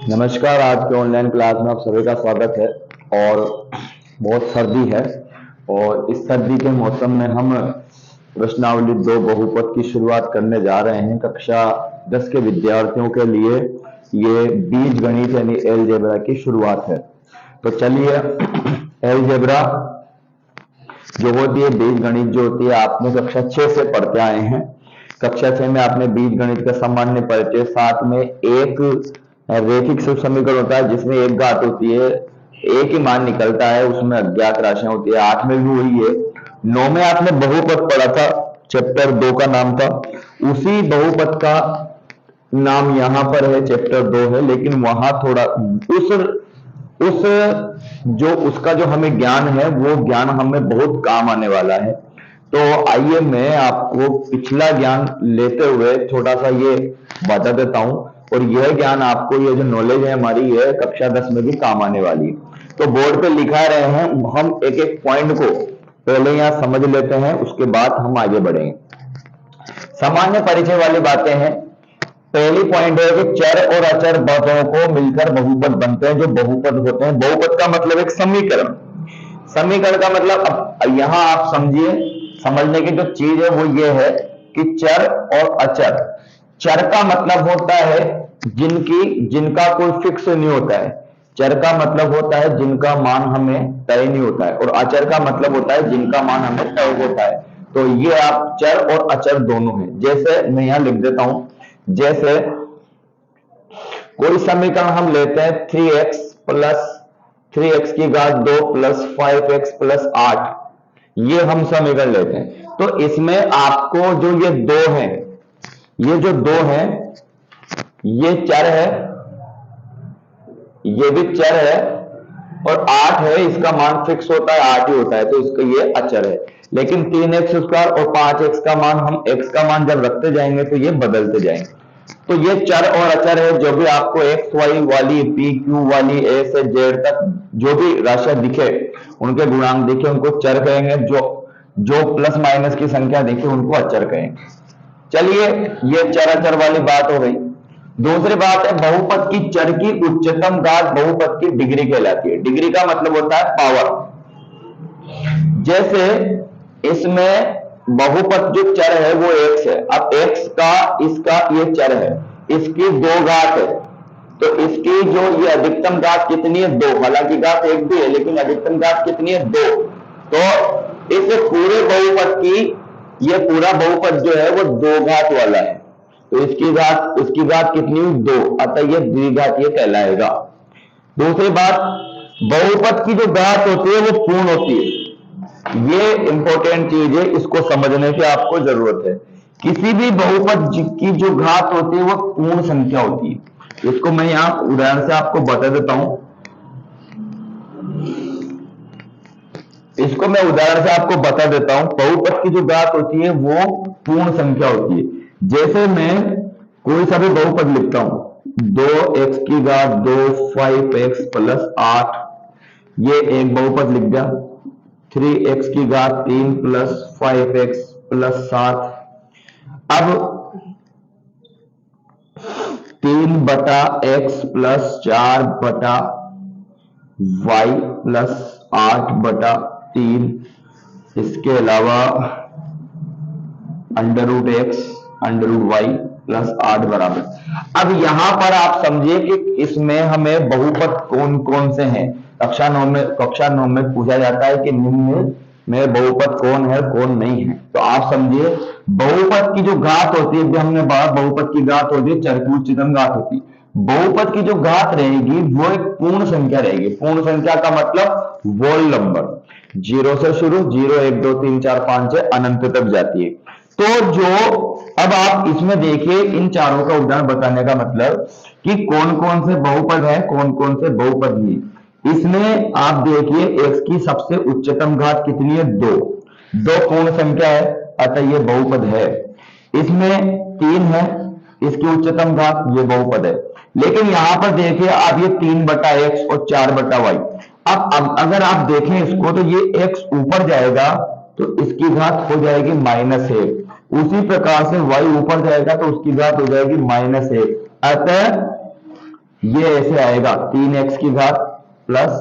नमस्कार। आज के ऑनलाइन क्लास में आप सभी का स्वागत है। और बहुत सर्दी है और इस सर्दी के मौसम में हम प्रश्नावली 2 बहुपद की शुरुआत करने जा रहे हैं। कक्षा 10 के विद्यार्थियों के लिए ये बीज गणित यानी एलजेब्रा की शुरुआत है। तो चलिए एलजेब्रा जो होती है, बीज गणित जो होती है, आपने कक्षा 6 से पढ़ते आए हैं। कक्षा 6 में आपने बीज गणित का सामान्य परिचय, साथ में एक रेखिक समीकरण होता है जिसमें एक घात होती है, एक ही मान निकलता है, उसमें अज्ञात राशियां होती है। 8 में भी वही है। 9 में आपने बहुपद पढ़ा था, चैप्टर 2 का नाम था। उसी बहुपद का नाम यहाँ पर है, चैप्टर 2 है, लेकिन वहां थोड़ा उस जो उसका जो हमें ज्ञान है वो ज्ञान हमें बहुत काम आने वाला है। तो आइए मैं आपको पिछला ज्ञान लेते हुए थोड़ा सा ये बता देता हूं, और यह ज्ञान आपको, ये जो नॉलेज है हमारी, ये कक्षा 10 में भी काम आने वाली है। तो बोर्ड पे लिखा रहे हैं, हम एक एक पॉइंट को पहले यहां समझ लेते हैं, उसके बाद हम आगे बढ़ेंगे। सामान्य परिचय वाली बातें हैं। पहली पॉइंट है कि चर और अचर पदों को मिलकर बहुपद बनते हैं। जो बहुपद होते हैं, बहुपद का मतलब एक समीकरण। समीकरण का मतलब, अब यहां आप समझिए, समझने की जो चीज है वो ये है कि चर और अचर। चर का मतलब होता है जिनका कोई फिक्स नहीं होता है। चर का मतलब होता है जिनका मान हमें तय नहीं होता है, और अचर का मतलब होता है जिनका मान हमें तय होता है। तो ये आप चर और अचर दोनों हैं। जैसे मैं यहां लिख देता हूं, जैसे कोई समीकरण हम लेते हैं, 3x की घात 2 प्लस 5x प्लस 8, ये हम समीकरण लेते हैं। तो इसमें आपको जो ये दो हैं, ये जो दो हैं, ये चर है, ये भी चर है, और 8 है, इसका मान फिक्स होता है, 8 ही होता है, तो इसका ये अचर है। लेकिन 3x² और 5x का मान, हम x का मान जब रखते जाएंगे तो ये बदलते जाएंगे। तो ये चर और अचर है। जो भी आपको एक्स वाई वाली, पी क्यू वाली, ए से जेड तक जो भी राशियां दिखे, उनके गुणांक दिखे, उनको चर कहेंगे। जो जो प्लस माइनस की संख्या दिखे, उनको अचर कहेंगे। चलिए, ये चर अचर वाली बात हो गई। दूसरी बात है, बहुपद की चर की उच्चतम घात बहुपद की डिग्री कहलाती है। डिग्री का मतलब होता है पावर। जैसे इसमें बहुपद जो चर है वो x है। अब x का, इसका ये चर है, इसकी 2 घात है, तो इसकी जो ये अधिकतम घात कितनी है? 2। हालांकि घात 1 भी है, लेकिन अधिकतम घात कितनी है? 2। तो इस पूरे बहुपद की, ये पूरा बहुपद जो है वो 2 घात वाला है, तो इसकी घात कितनी हुई? 2। अतः ये द्विघातीय कहलाएगा। दूसरी बात, बहुपद की जो घात होती है वो पूर्ण होती है। ये इंपॉर्टेंट चीज है, इसको समझने की आपको जरूरत है। किसी भी बहुपद की जो घात होती है वो पूर्ण संख्या होती है। इसको मैं यहां उदाहरण से आपको बता देता हूं। बहुपद की जो घात होती है वो पूर्ण संख्या होती है। जैसे मैं कोई सा भी बहुपद लिखता हूं, 2x की घात 2, 5x प्लस 8, ये एक बहुपद लिख दिया। 3x की घात 3 प्लस 5x प्लस 7। अब 3/x प्लस 4/y प्लस 8/3, इसके अलावा √x √y प्लस 8 बराबर। अब यहां पर आप समझिए कि इसमें हमें बहुपद कौन कौन से हैं। कक्षा 9 में पूछा जाता है कि निम्न में बहुपद कौन है, कौन नहीं है। तो आप समझिए, बहुपद की जो घात होती है, हमने बात, बहुपद की घात होती है, चर की उच्चतम घात होती है। बहुपद की जो घात रहेगी वो एक पूर्ण संख्या रहेगी। पूर्ण संख्या का मतलब वोल नंबर, 0 से शुरू, 0 1 2 3 4 5 6 अनंत तक जाती है। तो जो, अब आप इसमें देखिए, इन चारों का उदाहरण बताने का मतलब कि कौन कौन से बहुपद है, कौन कौन से बहुपद नहीं। इसमें आप देखिए, x की सबसे उच्चतम घात कितनी है? 2। 2 पूर्ण संख्या है, अतः ये बहुपद है। इसमें 3 है, इसकी उच्चतम घात, ये बहुपद है। लेकिन यहां पर देखिए आप, ये 3/x और 4/y। अब अगर आप देखें इसको, तो ये x ऊपर जाएगा तो इसकी घात हो जाएगी -1। उसी प्रकार से y ऊपर जाएगा तो उसकी घात हो जाएगी -1। अतः ये ऐसे आएगा 3x की घात प्लस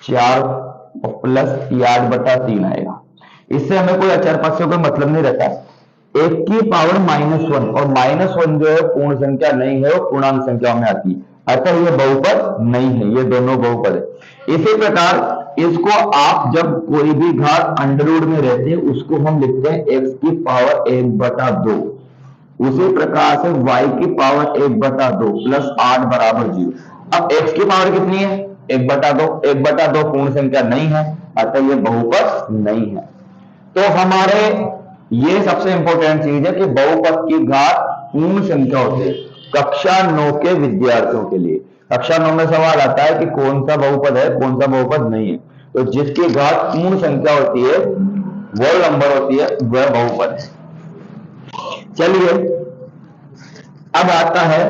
4 और प्लस 8/3 आएगा। इससे हमें कोई अचर पद से कोई मतलब नहीं रहता। एक की पावर -1 और -1 जो है पूर्ण संख्या नहीं है, वो पूर्णांक संख्या में आती है, अतः ये बहुपद नहीं है, ये दोनों बहुपद है। इसी प्रकार इसको आप जब कोई भी घात अंडर रूट में रहती है उसको हम लिखते हैं x की पावर 1/2। उसी प्रकार से y की पावर 1/2 प्लस 8 बराबर 0। अब x की पावर कितनी है? 1/2। 1/2 पूर्ण संख्या नहीं है, अतः ये बहुपद नहीं है। तो हमारे ये सबसे इंपॉर्टेंट चीज है कि बहुपद की घात पूर्ण संख्या होती है कक्षा 9 के विद्यार्थियों के लिए। कक्षा 9 में सवाल आता है कि कौन सा बहुपद है, कौन सा बहुपद नहीं है। तो जिसकी घात पूर्ण संख्या होती है, वो नंबर होती है, वह बहुपद है। चलिए अब आता है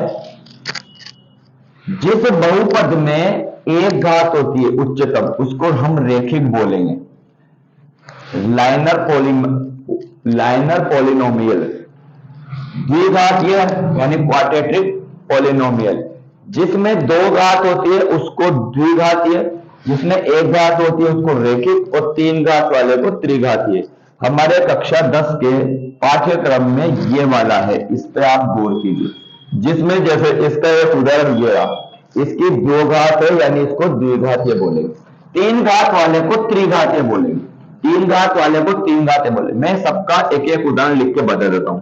जिस बहुपद में एक घात होती है उच्चतम, उसको हम रेखिक बोलेंगे, लाइनर पॉलिनोमियल। द्विघातीय यानी क्वाड्रेटिक पॉलिनोमियल। जिसमें दो घात होती है उसको द्विघातीय, जिसमें एक घात होती है उसको रेखिक, और तीन घात वाले को त्रिघातीय। हमारे कक्षा 10 के पाठ्यक्रम में ये वाला है, इस पे आप गौर कीजिए। जिसमें जैसे इसका एक उदाहरण ये रहा, इसकी दो घात है यानी इसको द्विघातीय बोलेंगे, तीन घात वाले को त्रिघातीय बोलेंगे, तीन घात वाले को तीन घातीय बोले। मैं सबका एक एक उदाहरण लिख के बता देता हूं।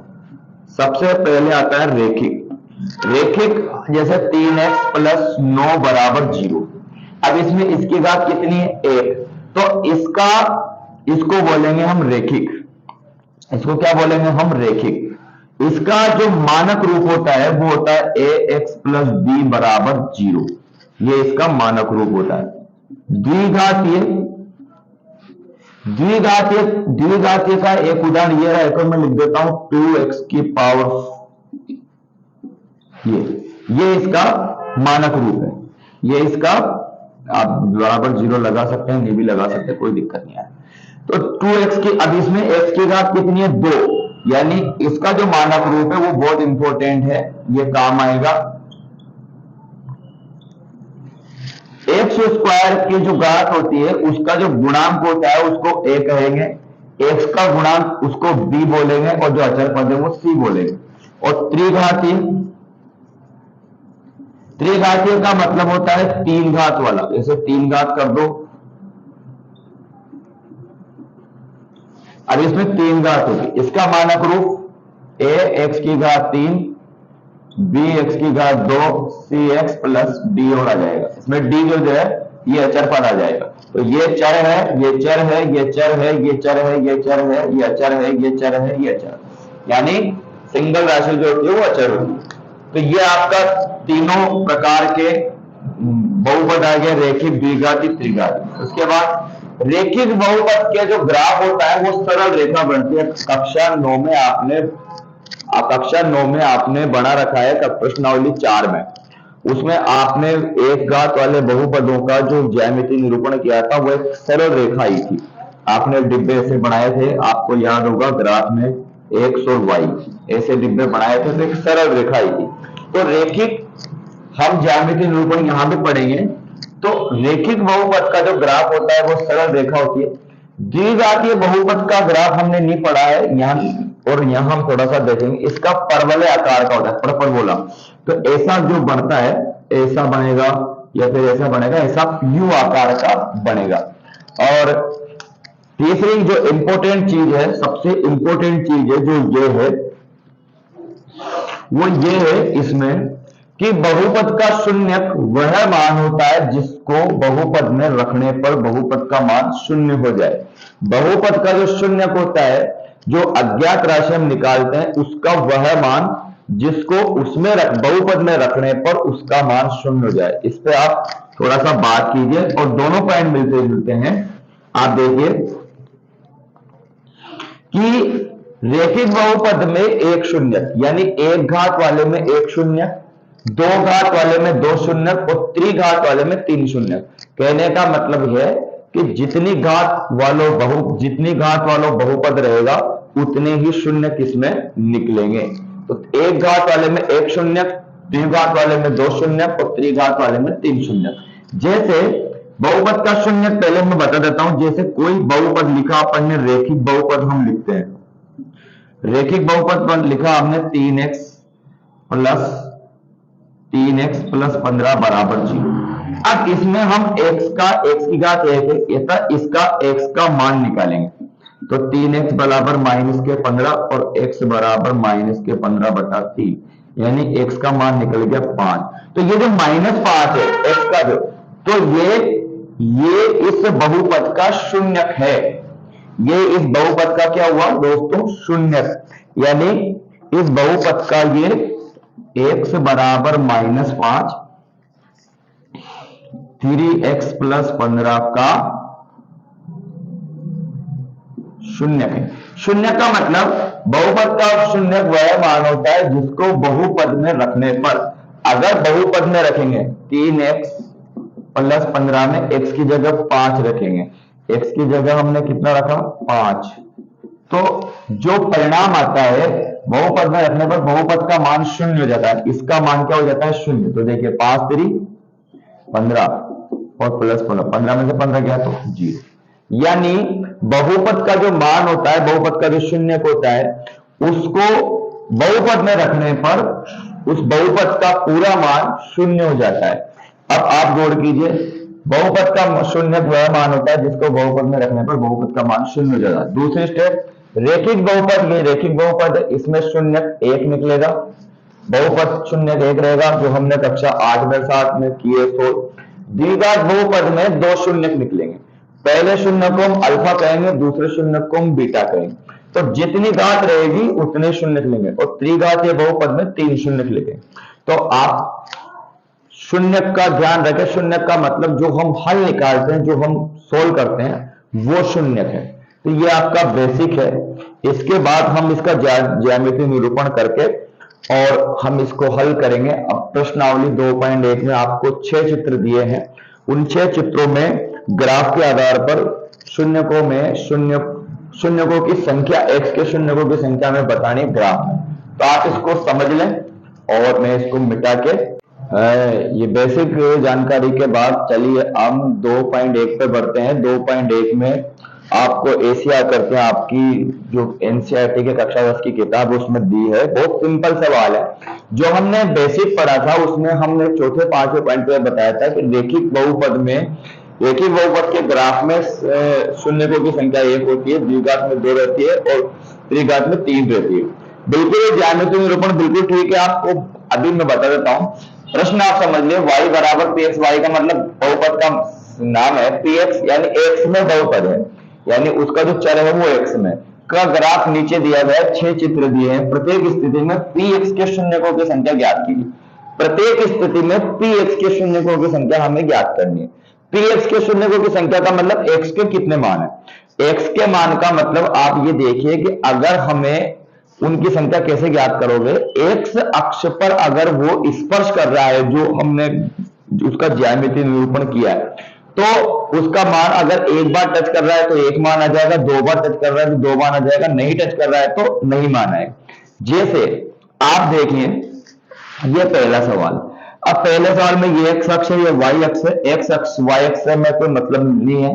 सबसे पहले आता है रेखिक। रेखिक जैसे 3x प्लस 9 बराबर 0। अब इसमें इसकी घात कितनी है? 1। तो इसको बोलेंगे हम रेखिक। इसको क्या बोलेंगे हम? रेखिक। इसका जो मानक रूप होता है वो होता है ax प्लस b बराबर 0। ये इसका मानक रूप होता है। द्विघातीय, द्विघातीय का एक उदाहरण ये है, मैं लिख देता हूं 2x की पावर, ये इसका मानक रूप है। ये इसका आप बराबर 0 लगा सकते हैं, ये भी लगा सकते हैं, कोई दिक्कत नहीं है। तो 2x की, अब इसमें x की घात कितनी है? 2, यानी इसका जो मानक रूप है वो बहुत इंपॉर्टेंट है, ये काम आएगा। एक्स स्क्वायर की जो घात होती है उसका जो गुणांक होता है उसको a कहेंगे, x का गुणांक उसको b बोलेंगे, और जो अचर पद है वो c बोलेंगे। और त्रिघातीय, त्रिघातीय का मतलब होता है तीन घात वाला, जैसे तीन घात कर दो। अब इसमें तीन घात होगी, इसका मानक रूप a x की घात 3, b x की घात 2, c x प्लस d और आ जाएगा। इसमें d जो है ये अचर पद आ जाएगा। तो ये चर है, ये चर है, ये चर है, ये चर है, ये चर है, ये अचर है, ये चर है, ये अचर, यानी सिंगल राशि जो होती है वो अचर होती है। तो ये आपका तीनों प्रकार के बहुपद आ गए, रेखिक, द्विघाती, त्रिघाती। उसके बाद रेखिक बहुपद के जो ग्राफ होता है वो सरल रेखा बनती है। कक्षा 9 में आपने बना रखा है प्रश्नावली 4 में, उसमें आपने एक घात वाले बहुपदों का जो ज्यामिति निरूपण किया था वो एक सरल रेखा ही थी। आपने डिब्बे ऐसे बनाए थे, आपको याद होगा, ग्राफ में एक्स और वाई ऐसे डिब्बे बनाए थे, तो एक सरल रेखा ही थी। तो रेखिक, हम ज्यामिति निरूपण यहां भी पढ़ेंगे। तो रेखिक बहुपद का जो ग्राफ होता है वो सरल रेखा होती है। द्विघातीय बहुपद का ग्राफ हमने नहीं पढ़ा है यहाँ, और यहां हम थोड़ा सा देखेंगे। इसका परवलय आकार का होता है, परवलय। तो ऐसा जो बनता है, ऐसा बनेगा या फिर ऐसा बनेगा, ऐसा यू आकार का बनेगा। और तीसरी जो इंपॉर्टेंट चीज है, सबसे इंपॉर्टेंट चीज है जो ये है, वो ये है इसमें कि बहुपद का शून्यक वह मान होता है जिसको बहुपद में रखने पर बहुपद का मान शून्य हो जाए। बहुपद का जो शून्यक होता है, जो अज्ञात राशि हम निकालते हैं, उसका वह मान जिसको उसमें बहुपद में रखने पर उसका मान शून्य हो जाए। इस पे आप थोड़ा सा बात कीजिए, और दोनों पॉइंट मिलते जुलते हैं। आप देखिए कि रेखिक बहुपद में एक शून्यक, यानी एक घात वाले में एक शून्यक, दो घात वाले में दो शून्यक, और त्रिघात वाले में तीन शून्यक। कहने का मतलब है कि जितनी घात वालों बहुपद रहेगा उतने ही शून्यक इसमें निकलेंगे। तो एक घात वाले में एक शून्यक, द्विघात वाले में 2 शून्यक और त्रिघात वाले में 3 शून्यक। जैसे बहुपद का शून्यक पहले मैं बता देता हूं। जैसे कोई बहुपद लिखा अपन ने, रेखिक बहुपद हम लिखते हैं। रेखिक बहुपद पर लिखा हमने 3x प्लस 15 बराबर 0। अब इसमें हम x की घात 1 है, इसका x का मान निकालेंगे। तो 3x बराबर -15 और x बराबर -15/3, यानी x का मान निकल गया 5। तो ये जो -5 है x का जो, तो ये इस बहुपद का शून्यक है। ये इस बहुपद का क्या हुआ दोस्तों? शून्यक। यानी इस बहुपद का ये x बराबर -5, 3x प्लस 15 का शून्यक है। शून्यक का मतलब बहुपद का शून्यक वह मान होता है जिसको बहुपद में रखने पर, अगर बहुपद में रखेंगे 3x प्लस 15 में x की जगह 5 रखेंगे, x की जगह हमने कितना रखा? 5। तो जो परिणाम आता है बहुपद में रखने पर, बहुपद का मान शून्य हो जाता है। इसका मान क्या हो जाता है? शून्य। तो देखिए 5 3 15 और प्लस 15 में से 15 गया तो 0। यानी बहुपद का जो मान होता है, बहुपद का जो शून्यक होता है, उसको बहुपद में रखने पर उस बहुपद का पूरा मान शून्य हो जाता है। अब आप जोड़ कीजिए, बहुपद का शून्यक वह मान होता है जिसको बहुपद में रखने पर बहुपद का मान शून्य हो जाता है। दूसरी स्टेप, रेखिक बहुपद। ये रेखिक बहुपद है, इसमें शून्यक 1 निकलेगा, बहुपद शून्यक 1 रहेगा, जो हमने कक्षा 8 में 7 में किए। तो द्विघात बहुपद में 2 शून्यक निकलेंगे। पहले शून्य को हम अल्फा कहेंगे, दूसरे शून्य को हम बीटा कहेंगे। तो जितनी घात रहेगी उतने शून्य लेंगे, और त्रिघातीय बहुपद में 3 शून्य लेंगे। तो आप शून्य का ध्यान रखें। शून्य का मतलब जो हम हल निकालते हैं, जो हम सोल्व करते हैं, वो शून्य है। तो ये आपका बेसिक है। इसके बाद हम इसका ज्यामितीय निरूपण करके और हम इसको हल करेंगे। अब प्रश्नावली 2.1 में आपको 6 चित्र दिए हैं। उन 6 चित्रों में ग्राफ के आधार पर शून्यकों की संख्या, x के शून्यकों की संख्या में बतानी ग्राफ में। तो आप इसको समझ लें और मैं इसको मिटा के ये बेसिक जानकारी के बाद चलिए हम 2.1 पे बढ़ते हैं। 2.1 में आपको एशिया करके आपकी जो एनसीईआरटी के कक्षा 10 की किताब उसमें दी है। बहुत सिंपल सवाल है। जो हमने बेसिक पढ़ा था उसमें हमने चौथे 5वें पॉइंट पे बताया था कि रेखिक बहुपद के ग्राफ में शून्यकों की संख्या 1 होती है, द्विघात में 2 रहती है और त्रिघात में 3 रहती है। बिल्कुल ज्यामितीय निरूपण बिल्कुल ठीक है। आपको अभी मैं बता देता हूँ। प्रश्न आप समझ लिया, y बराबर px। y का मतलब बहुपद का नाम है px, यानी x में बहुपद है, यानी उसका जो चर है वो x में का ग्राफ नीचे दिया गया है। 6 चित्र दिए हैं। प्रत्येक स्थिति में px के शून्यकों की संख्या ज्ञात कीजिए। प्रत्येक स्थिति में px के शून्यकों की संख्या हमें ज्ञात करनी है। px के शून्यकों की संख्या का मतलब x के कितने मान है। x के मान का मतलब आप ये देखिए कि अगर हमें उनकी संख्या कैसे ज्ञात करोगे, एक्स अक्ष पर अगर वो स्पर्श कर रहा है, जो हमने उसका ज्यामितीय निरूपण किया है, तो उसका मान अगर एक बार टच कर रहा है तो एक मान आ जाएगा, 2 बार टच कर रहा है तो 2 मान आ जाएगा, नहीं टच कर रहा है तो नहीं मान आएगा। जैसे आप देखिए ये पहला सवाल। अब पहले सवाल में ये एक्स अक्ष है, ये वाई अक्ष है। एक्स अक्ष वाई अक्ष में कोई मतलब नहीं है।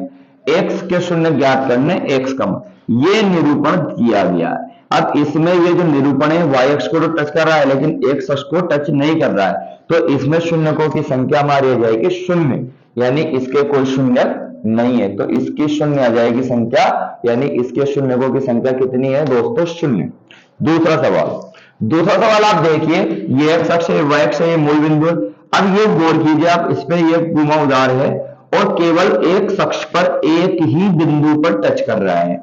एक्स के शून्य ज्ञात करने, एक्स का ये निरूपण किया गया है। अब इसमें ये जो निरूपण है y अक्ष को तो टच कर रहा है लेकिन x अक्ष को टच नहीं कर रहा है, तो इसमें शून्यकों की संख्या हमारी आ जाएगी 0, यानी इसके कोई शून्य नहीं है, तो इसकी शून्य आ जाएगी संख्या, यानी इसके शून्यकों की संख्या कितनी है दोस्तों? 0। दूसरा सवाल आप देखिए, ये x अक्ष है, y अक्ष है, ये मूल बिंदु है। अब ये गौर कीजिए आप, इस पे ये घुमावदार है और केवल एक अक्ष पर एक ही बिंदु पर टच कर रहा है,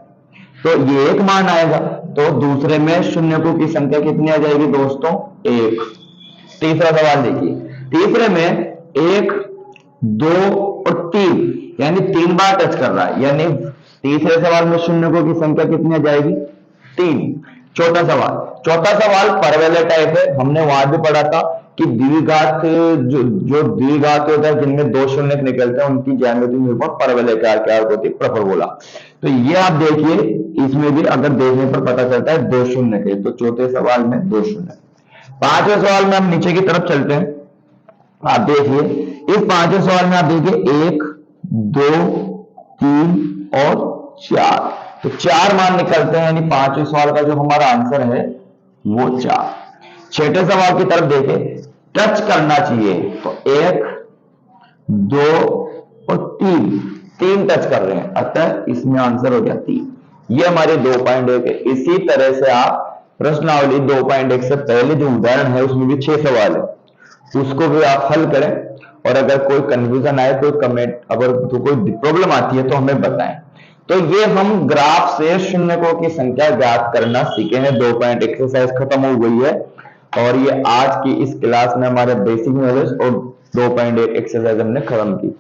तो ये 1 मान आएगा। तो दूसरे में शून्यकों की संख्या कितनी आ जाएगी दोस्तों? 1। तीसरा सवाल देखिए, तीसरे में 1 2 और 3, यानी 3 बार टच कर रहा है, यानी तीसरे सवाल में शून्यकों की संख्या कितनी आ जाएगी? 3। चौथा सवाल परवलय टाइप है। हमने वहां भी पढ़ा था कि द्विघात जो द्विघात होता है जिनमें 2 शून्य निकलते हैं उनकी ज्यामितीय निरूपण परवलयकार क्या होती है? परबोला। तो ये आप देखिए, इसमें भी अगर देखने पर पता चलता है 2 शून्य के, तो चौथे सवाल में 2 शून्य। पांचवें सवाल में हम नीचे की तरफ चलते हैं। आप देखिए इस पांचवें सवाल में आप देखिए 1 2 3 और 4, तो 4 मान निकलते हैं, यानी पांचवें सवाल का जो हमारा आंसर है वो 4। छठे सवाल की तरफ देखें, टच करना चाहिए, तो 1 2 और 3, 3 टच कर रहे हैं, अतः इसमें आंसर हो गया 3। ये हमारे 2.1 है। इसी तरह से आप प्रश्नावली 2.1 से पहले जो उदाहरण है उसमें भी 6 सवाल है, उसको भी आप हल करें, और अगर कोई कंफ्यूजन आए तो कमेंट, अगर तो कोई प्रॉब्लम आती है तो हमें बताएं। तो ये हम ग्राफ से शून्यकों की संख्या ज्ञात करना सीखे हैं। 2.1 एक्सरसाइज खत्म हो गई है, और ये आज की इस क्लास में हमारे बेसिक नॉलेज और 2.1 एक्सरसाइज हमने खत्म की।